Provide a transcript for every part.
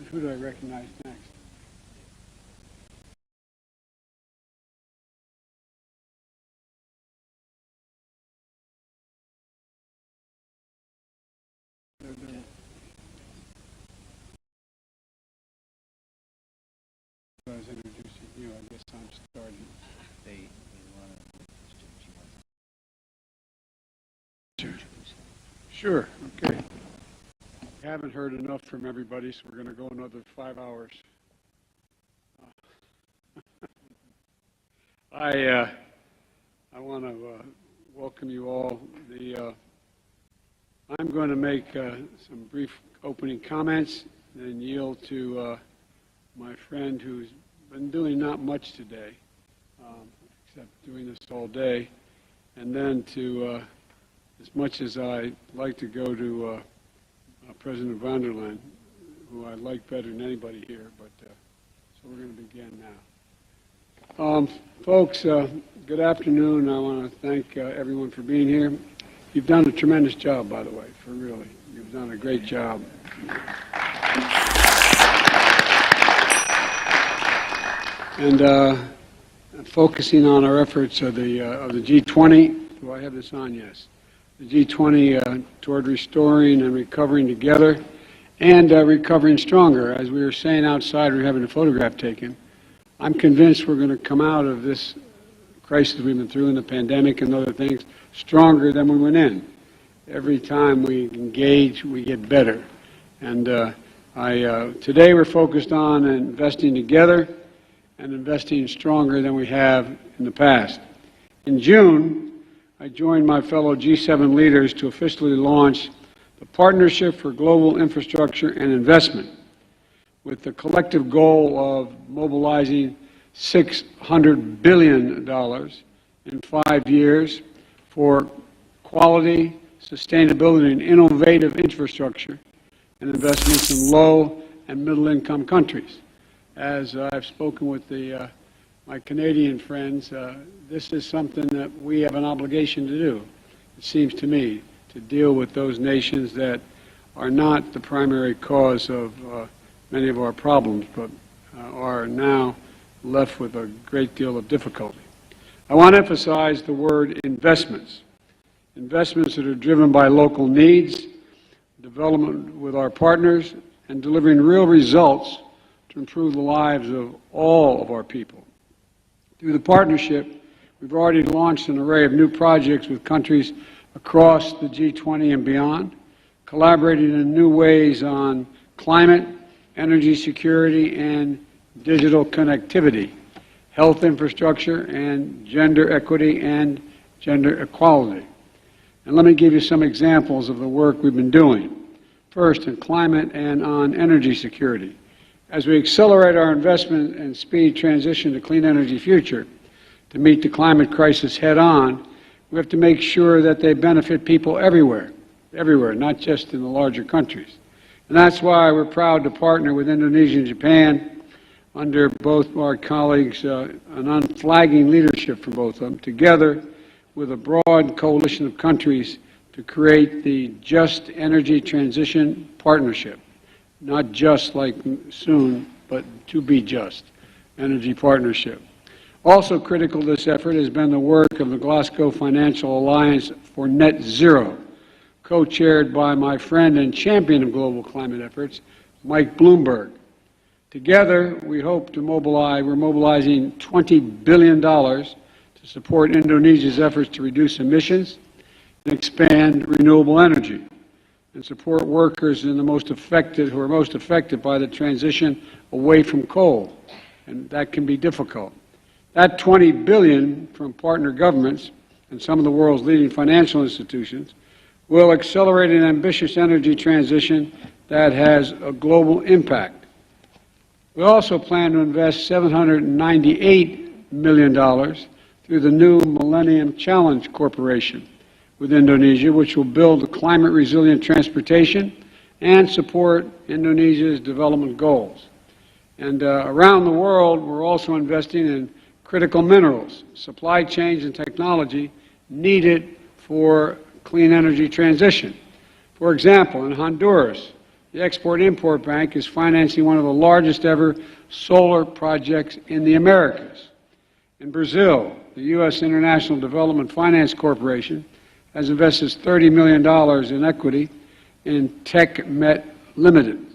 Who do I recognize next? I was introducing you. I guess I'm starting. Sure. Okay. I haven't heard enough from everybody, so we're going to go another 5 hours. I want to welcome you all. I'm going to make some brief opening comments and yield to my friend who's been doing not much today, except doing this all day, and then to, as much as I like to go to President von der Leyen, who I like better than anybody here, but so we're going to begin now. Folks, good afternoon. I want to thank everyone for being here. You've done a tremendous job, by the way, for really. You've done a great job. And focusing on our efforts of the G20. Do I have this on? Yes. The G20 toward restoring and recovering together and recovering stronger. As we were saying outside, we were having a photograph taken. I'm convinced we're going to come out of this crisis we've been through in the pandemic and other things stronger than we went in. Every time we engage, we get better. And today we're focused on investing together and investing stronger than we have in the past. In June, I joined my fellow G7 leaders to officially launch the Partnership for Global Infrastructure and Investment, with the collective goal of mobilizing $600 billion in 5 years for quality, sustainability, and innovative infrastructure and investments in low and middle-income countries. As I've spoken with my Canadian friends, this is something that we have an obligation to do, it seems to me, to deal with those nations that are not the primary cause of many of our problems, but are now left with a great deal of difficulty. I want to emphasize the word investments. Investments that are driven by local needs, development with our partners, and delivering real results to improve the lives of all of our people. Through the partnership, we've already launched an array of new projects with countries across the G20 and beyond, collaborating in new ways on climate, energy security, and digital connectivity, health infrastructure, and gender equity and gender equality. And let me give you some examples of the work we've been doing. First, in climate and on energy security. As we accelerate our investment and speed transition to clean energy future to meet the climate crisis head-on, we have to make sure that they benefit people everywhere, not just in the larger countries. And that's why we're proud to partner with Indonesia and Japan under both our colleagues, an unflagging leadership from both of them, together with a broad coalition of countries to create the Just Energy Transition Partnership. Not just like soon, but to be just, energy partnership. Also critical to this effort has been the work of the Glasgow Financial Alliance for Net Zero, co-chaired by my friend and champion of global climate efforts, Mike Bloomberg. Together, we hope to we're mobilizing $20 billion to support Indonesia's efforts to reduce emissions and expand renewable energy, and support workers in who are most affected by the transition away from coal, and that can be difficult. That $20 billion from partner governments and some of the world's leading financial institutions will accelerate an ambitious energy transition that has a global impact. We also plan to invest $798 million through the new Millennium Challenge Corporation with Indonesia, which will build climate-resilient transportation and support Indonesia's development goals. And around the world, we're also investing in critical minerals, supply chains, and technology needed for clean energy transition. For example, in Honduras, the Export-Import Bank is financing one of the largest ever solar projects in the Americas. In Brazil, the U.S. International Development Finance Corporation has invested $30 million in equity in TechMet Limited,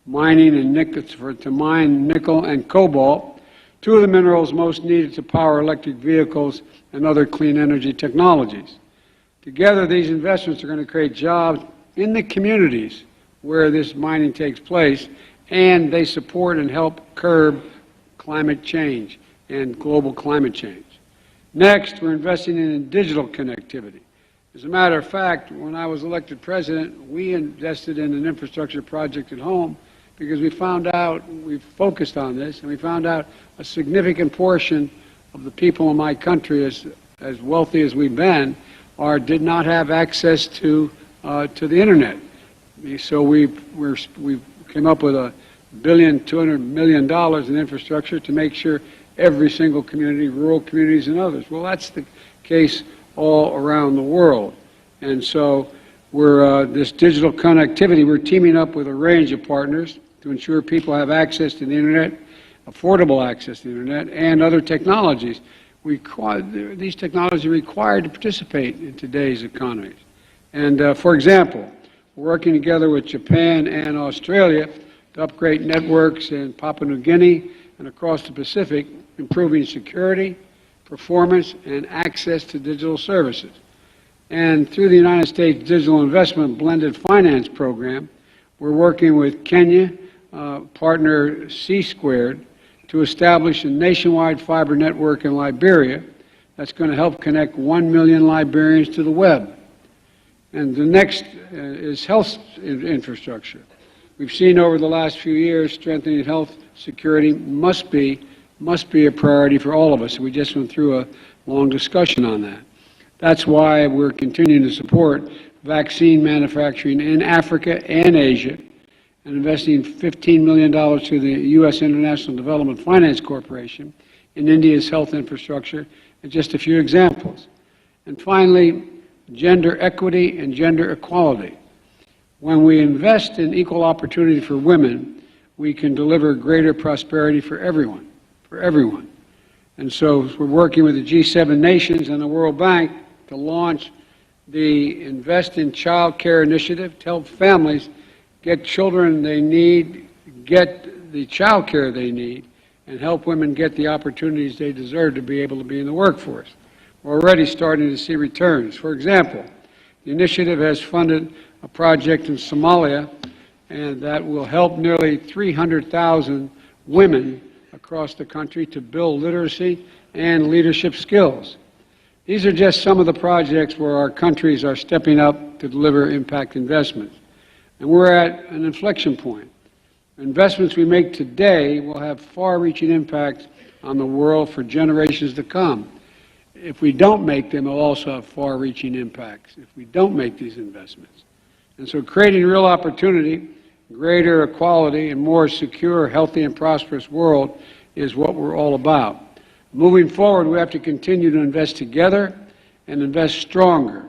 mining and nickel, to mine nickel and cobalt, two of the minerals most needed to power electric vehicles and other clean energy technologies. Together, these investments are going to create jobs in the communities where this mining takes place, and they support and help curb climate change and global climate change. Next, we're investing in digital connectivity. As a matter of fact, when I was elected president, we invested in an infrastructure project at home because we found out, we focused on this, and we found out a significant portion of the people in my country, as wealthy as we've been, did not have access to the internet. So we came up with $1.2 billion in infrastructure to make sure every single community, rural communities and others. Well, that's the case all around the world. And so this digital connectivity, we're teaming up with a range of partners to ensure people have access to the internet, affordable access to the internet, and other technologies. These technologies are required to participate in today's economies. And for example, we're working together with Japan and Australia to upgrade networks in Papua New Guinea and across the Pacific, improving security, performance, and access to digital services. And through the United States Digital Investment Blended Finance Program, we're working with Kenya, partner C-Squared, to establish a nationwide fiber network in Liberia that's going to help connect 1 million Liberians to the web. And the next is health infrastructure. We've seen over the last few years strengthening health security must be a priority for all of us. We just went through a long discussion on that. That's why we're continuing to support vaccine manufacturing in Africa and Asia, and investing $15 million to the U.S. International Development Finance Corporation in India's health infrastructure, and just a few examples. And finally, gender equity and gender equality. When we invest in equal opportunity for women, we can deliver greater prosperity for everyone, And so we're working with the G7 nations and the World Bank to launch the Invest in Child Care initiative to help families get children they need, get the child care they need, and help women get the opportunities they deserve to be able to be in the workforce. We're already starting to see returns. For example, the initiative has funded a project in Somalia, and that will help nearly 300,000 women across the country to build literacy and leadership skills. These are just some of the projects where our countries are stepping up to deliver impact investments. And we're at an inflection point. Investments we make today will have far-reaching impacts on the world for generations to come. If we don't make them, they'll also have far-reaching impacts if we don't make these investments. And so creating real opportunity, greater equality, and more secure, healthy, and prosperous world is what we're all about. Moving forward, we have to continue to invest together and invest stronger.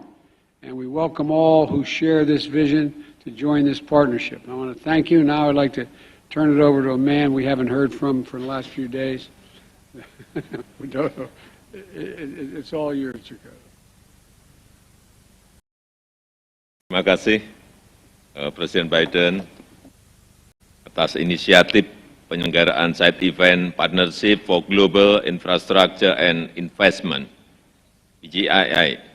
And we welcome all who share this vision to join this partnership. I want to thank you. Now I'd like to turn it over to a man we haven't heard from for the last few days. Widodo, it's all yours, Joko. Terima kasih Presiden Biden atas inisiatif penyelenggaraan side event Partnership for Global Infrastructure and Investment, PGII.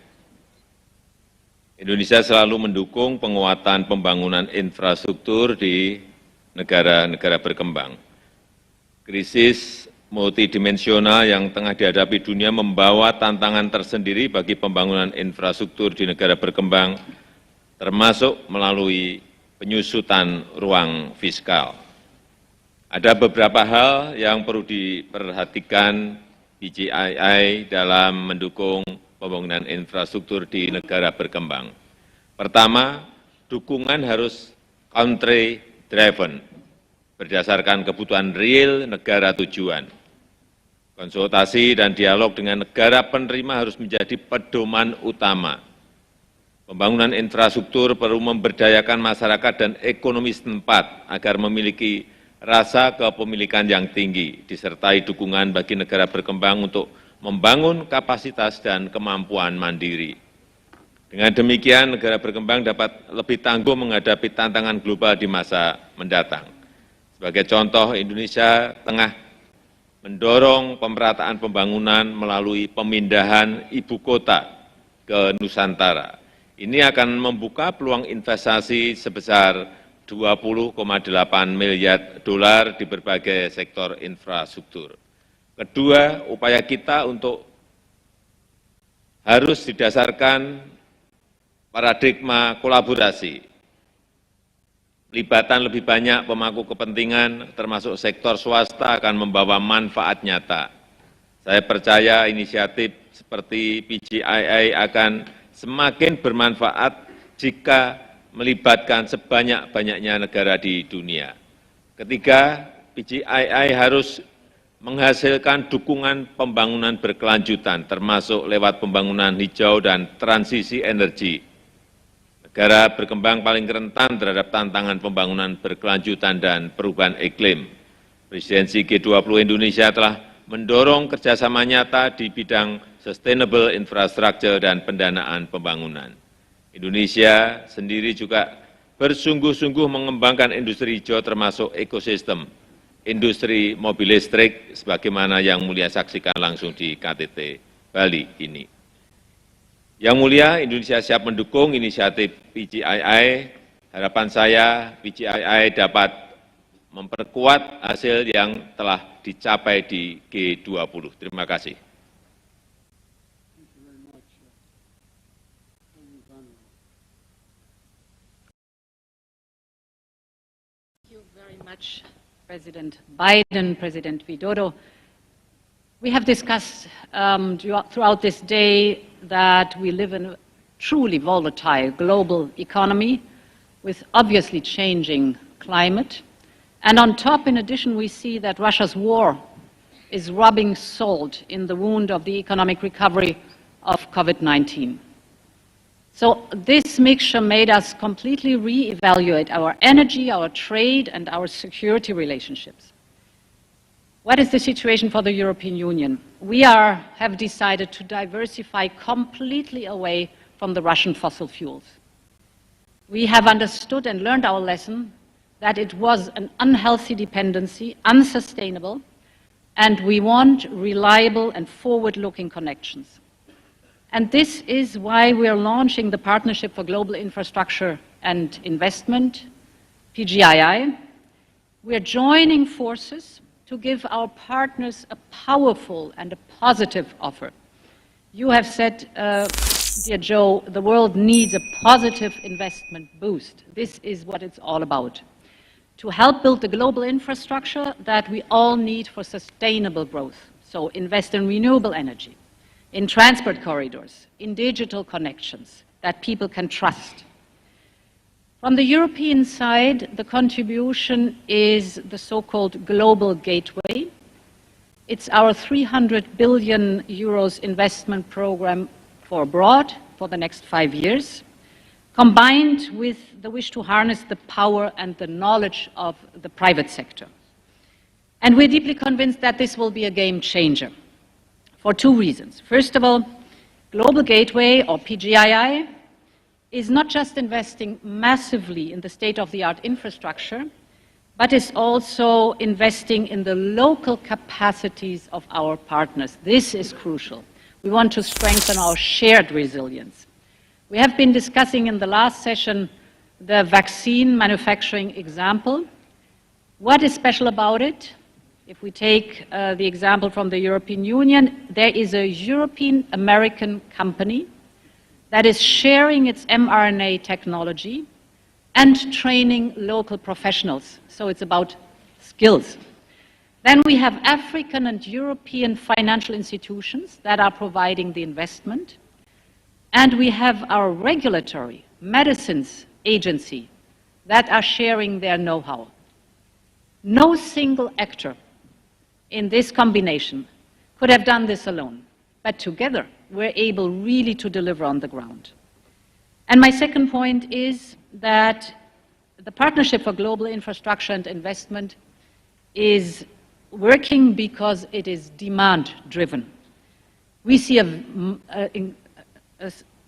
Indonesia selalu mendukung penguatan pembangunan infrastruktur di negara-negara berkembang. Krisis multidimensional yang tengah dihadapi dunia membawa tantangan tersendiri bagi pembangunan infrastruktur di negara berkembang, termasuk melalui penyusutan ruang fiskal. Ada beberapa hal yang perlu diperhatikan PGII dalam mendukung pembangunan infrastruktur di negara berkembang. Pertama, dukungan harus country driven, berdasarkan kebutuhan real negara tujuan. Konsultasi dan dialog dengan negara penerima harus menjadi pedoman utama. Pembangunan infrastruktur perlu memberdayakan masyarakat dan ekonomi setempat agar memiliki rasa kepemilikan yang tinggi, disertai dukungan bagi negara berkembang untuk membangun kapasitas dan kemampuan mandiri. Dengan demikian, negara berkembang dapat lebih tangguh menghadapi tantangan global di masa mendatang. Sebagai contoh, Indonesia tengah mendorong pemerataan pembangunan melalui pemindahan ibu kota ke Nusantara. Ini akan membuka peluang investasi sebesar 20,8 miliar dolar di berbagai sektor infrastruktur. Kedua, upaya kita untuk harus didasarkan paradigma kolaborasi. Pelibatan lebih banyak pemangku kepentingan, termasuk sektor swasta, akan membawa manfaat nyata. Saya percaya inisiatif seperti PGII akan semakin bermanfaat jika melibatkan sebanyak-banyaknya negara di dunia. Ketiga, PGII harus menghasilkan dukungan pembangunan berkelanjutan, termasuk lewat pembangunan hijau dan transisi energi. Negara berkembang paling rentan terhadap tantangan pembangunan berkelanjutan dan perubahan iklim. Presidensi G20 Indonesia telah mendorong kerjasama nyata di bidang sustainable infrastructure dan pendanaan pembangunan. Indonesia sendiri juga bersungguh-sungguh mengembangkan industri hijau termasuk ekosistem industri mobil listrik sebagaimana yang mulia saksikan langsung di KTT Bali ini. Yang mulia, Indonesia siap mendukung inisiatif PGII. Harapan saya PGII dapat memperkuat hasil yang telah dicapai di G20. Terima kasih. Much, President Biden, President Widodo. We have discussed throughout this day that we live in a truly volatile global economy with obviously changing climate. And on top, in addition, we see that Russia's war is rubbing salt in the wound of the economic recovery of COVID-19. So this mixture made us completely reevaluate our energy, our trade, and our security relationships. What is the situation for the European Union? We have decided to diversify completely away from the Russian fossil fuels. We have understood and learned our lesson that it was an unhealthy dependency, unsustainable, and we want reliable and forward-looking connections. And this is why we are launching the Partnership for Global Infrastructure and Investment, PGII. We are joining forces to give our partners a powerful and a positive offer. You have said, dear Joe, the world needs a positive investment boost. This is what it's all about. To help build the global infrastructure that we all need for sustainable growth. So invest in renewable energy, in transport corridors, in digital connections that people can trust. From the European side, the contribution is the so-called Global Gateway. It's our 300 billion euros investment program for abroad for the next 5 years, combined with the wish to harness the power and the knowledge of the private sector. And we're deeply convinced that this will be a game changer, for two reasons. First of all, Global Gateway, or PGII, is not just investing massively in the state-of-the-art infrastructure, but is also investing in the local capacities of our partners. This is crucial. We want to strengthen our shared resilience. We have been discussing in the last session the vaccine manufacturing example. What is special about it? If we take the example from the European Union, there is a European-American company that is sharing its mRNA technology and training local professionals. So it's about skills. Then we have African and European financial institutions that are providing the investment. And we have our regulatory medicines agency that are sharing their know-how. No single actor in this combination could have done this alone, but together we're able really to deliver on the ground. And my second point is that the Partnership for Global Infrastructure and Investment is working because it is demand-driven. We see an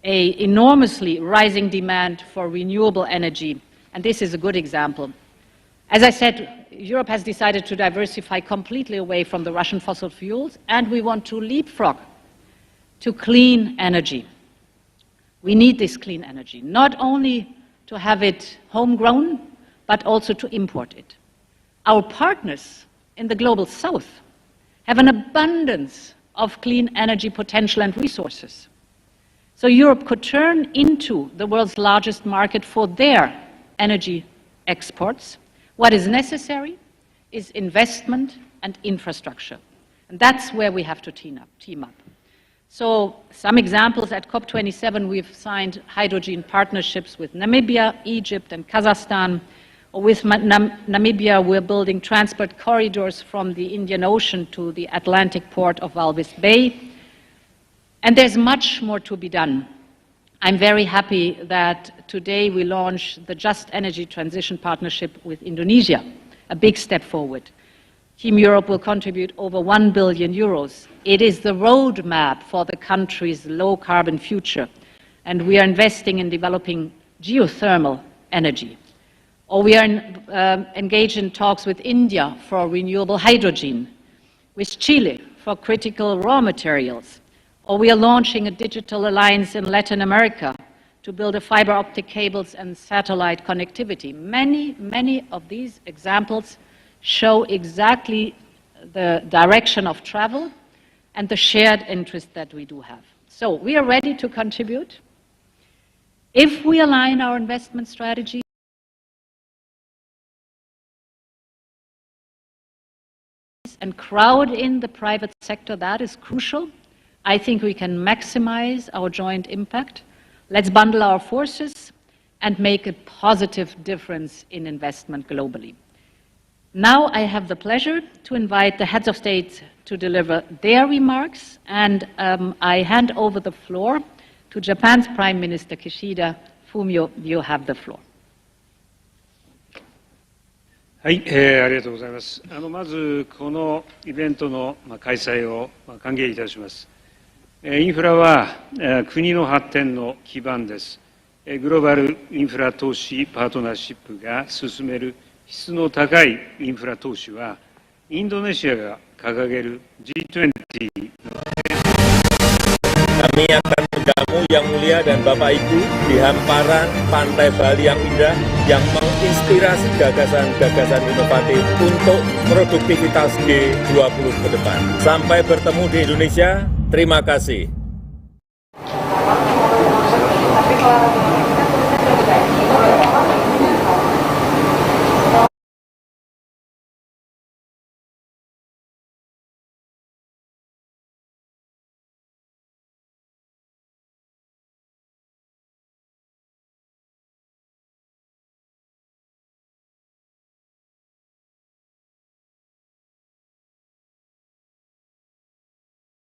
enormously rising demand for renewable energy, and this is a good example. As I said, Europe has decided to diversify completely away from the Russian fossil fuels, and we want to leapfrog to clean energy. We need this clean energy, not only to have it homegrown, but also to import it. Our partners in the global south have an abundance of clean energy potential and resources. So Europe could turn into the world's largest market for their energy exports. What is necessary is investment and infrastructure. And that's where we have to team up. So some examples: at COP27 we've signed hydrogen partnerships with Namibia, Egypt and Kazakhstan. Or with Namibia we're building transport corridors from the Indian Ocean to the Atlantic port of Walvis Bay. And there's much more to be done. I'm very happy that today we launch the Just Energy Transition Partnership with Indonesia, a big step forward. Team Europe will contribute over 1 billion euros. It is the roadmap for the country's low-carbon future, and we are investing in developing geothermal energy. Or we are engaged in talks with India for renewable hydrogen, with Chile for critical raw materials. Or we are launching a digital alliance in Latin America to build a fiber optic cables and satellite connectivity. Many of these examples show exactly the direction of travel and the shared interest that we do have. So we are ready to contribute. If we align our investment strategy and crowd in the private sector, that is crucial. I think we can maximize our joint impact. Let's bundle our forces and make a positive difference in investment globally. Now I have the pleasure to invite the heads of state to deliver their remarks, and I hand over the floor to Japan's Prime Minister Kishida. Fumio, you have the floor. はい、ありがとうございます。まずこのイベントの開催を歓迎いたします。インフラは国の発展の基盤です。グローバルインフラ投資パートナーシップが進める質の高いインフラ投資は、インドネシアが掲げる G20 Kami akan menjamu yang mulia dan Bapak Ibu di hamparan pantai Bali yang indah, yang menginspirasi gagasan-gagasan inovatif untuk produktivitas G20 ke depan. Sampai bertemu di Indonesia, terima kasih.